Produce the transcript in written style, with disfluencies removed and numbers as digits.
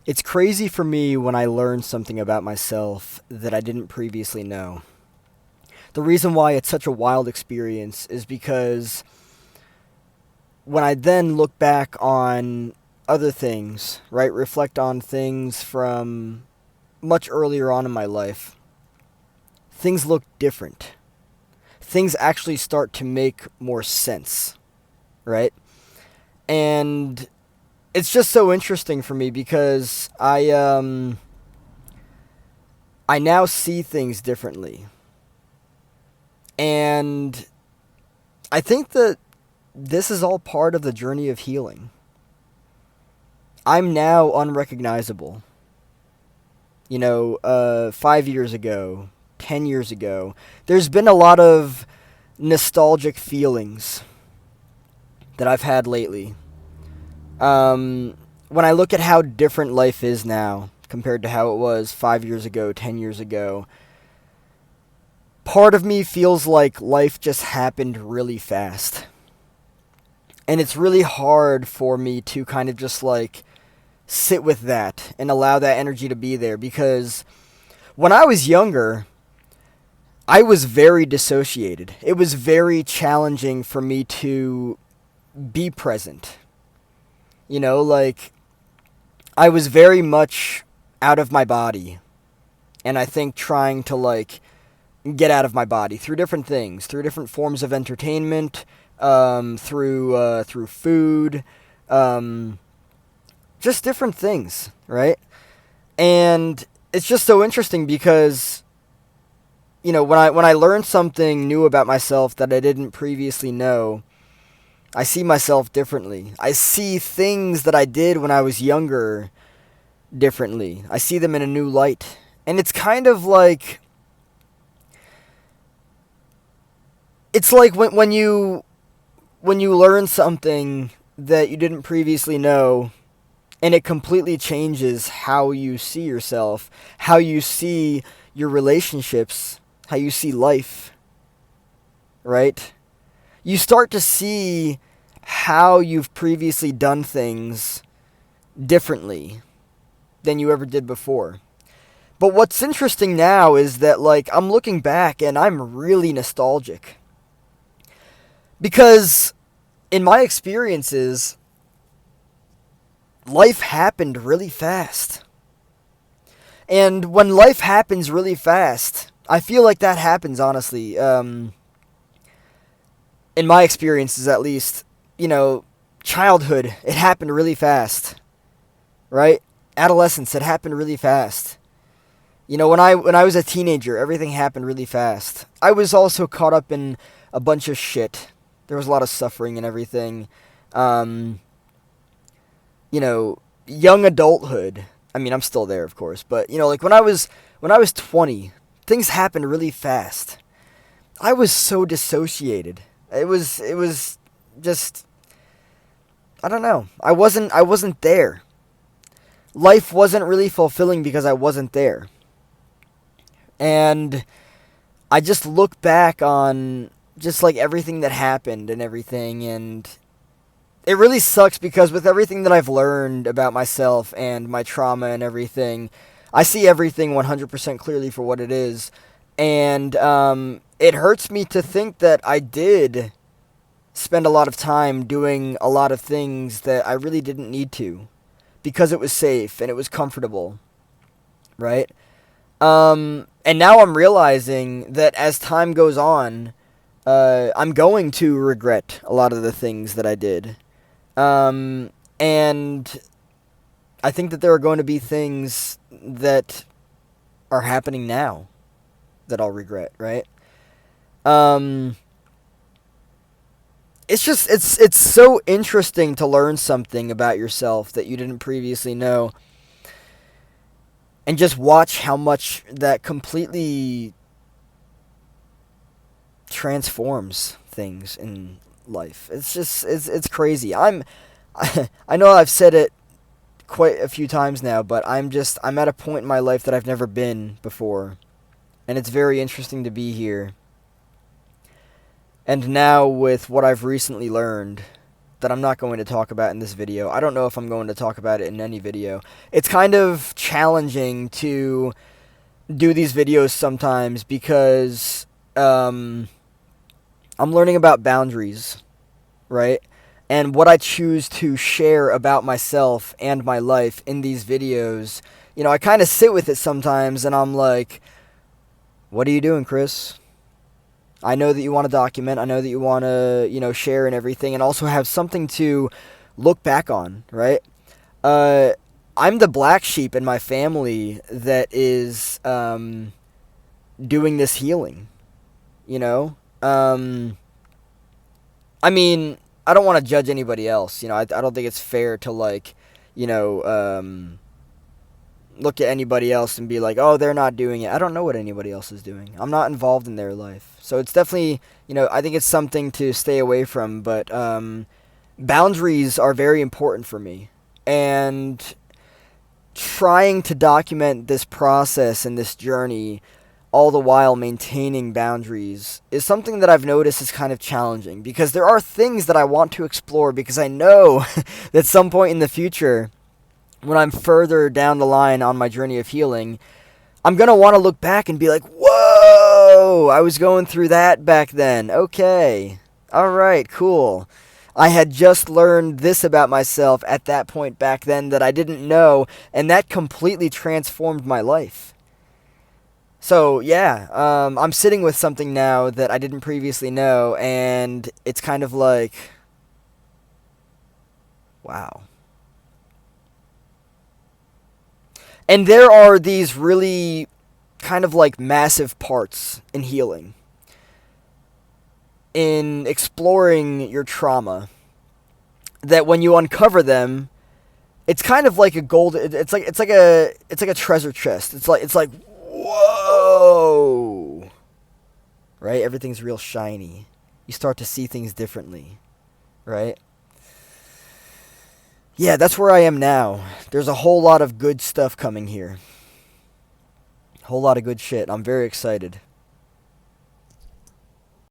It's crazy for me when I learn something about myself that I didn't previously know. The reason why it's such a wild experience is because when I then look back on other things, right, reflect on things from much earlier on in my life, things look different. Things actually start to make more sense, right? And it's just so interesting for me because I now see things differently. And I think that this is all part of the journey of healing. I'm now unrecognizable. 5 years ago, 10 years ago, there's been a lot of nostalgic feelings that I've had lately. When I look at how different life is now compared to how it was 5 years ago, 10 years ago, part of me feels like life just happened really fast. And it's really hard for me to kind of just like sit with that and allow that energy to be there because when I was younger, I was very dissociated. It was very challenging for me to be present. Like I was very much out of my body. And I think trying to like get out of my body through different things, through different forms of entertainment, through food, um, just different things, right? And it's just so interesting because when I learn something new about myself that I didn't previously know, I see myself differently. I see things that I did when I was younger differently. I see them in a new light. And it's kind of like it's like when you learn something that you didn't previously know and it completely changes how you see yourself, how you see your relationships, how you see life, right? You start to see how you've previously done things differently than you ever did before. But what's interesting now is that like I'm looking back and I'm really nostalgic because in my experiences life happened really fast. And when life happens really fast, I feel like that happens honestly. In my experiences, at least, you know, childhood, it happened really fast, right? Adolescence, it happened really fast. When I was a teenager, everything happened really fast. I was also caught up in a bunch of shit. There was a lot of suffering and everything. Um, Young adulthood. I mean, I'm still there, of course, but like when I was 20, things happened really fast. I was so dissociated. It was just I don't know. I wasn't there. Life wasn't really fulfilling because I wasn't there. And I just look back on just like everything that happened and everything, and it really sucks because with everything that I've learned about myself and my trauma and everything, I see everything 100% clearly for what it is. And it hurts me to think that I did spend a lot of time doing a lot of things that I really didn't need to because it was safe and it was comfortable, right? And now I'm realizing that as time goes on, I'm going to regret a lot of the things that I did. And I think that there are going to be things that are happening now that I'll regret, right? Um, it's so interesting to learn something about yourself that you didn't previously know and just watch how much that completely transforms things in life. It's crazy. I know I've said it quite a few times now, but I'm at a point in my life that I've never been before, and it's very interesting to be here. And now with what I've recently learned, that I'm not going to talk about in this video. I don't know if I'm going to talk about it in any video. It's kind of challenging to do these videos sometimes because I'm learning about boundaries, right? And what I choose to share about myself and my life in these videos, I kind of sit with it sometimes and I'm like, what are you doing, Chris? I know that you want to document. I know that you want to, share and everything, and also have something to look back on, right? I'm the black sheep in my family that is doing this healing, you know? I mean, I don't want to judge anybody else. I don't think it's fair to, like, you know, look at anybody else and be like, oh, they're not doing it. I don't know what anybody else is doing. I'm not involved in their life. So it's definitely, I think it's something to stay away from. But boundaries are very important for me. And trying to document this process and this journey all the while maintaining boundaries is something that I've noticed is kind of challenging, because there are things that I want to explore, because I know that some point in the future, when I'm further down the line on my journey of healing, I'm going to want to look back and be like, whoa, I was going through that back then. Okay. All right, cool. I had just learned this about myself at that point back then that I didn't know, and that completely transformed my life. So, yeah, I'm sitting with something now that I didn't previously know, and it's kind of like, wow. And there are these really kind of like massive parts in healing, in exploring your trauma, that when you uncover them, it's kind of like a gold. It's like a treasure chest. It's like whoa, right? Everything's real shiny. You start to see things differently, right? Yeah, that's where I am now. There's a whole lot of good stuff coming here. Whole lot of good shit. I'm very excited.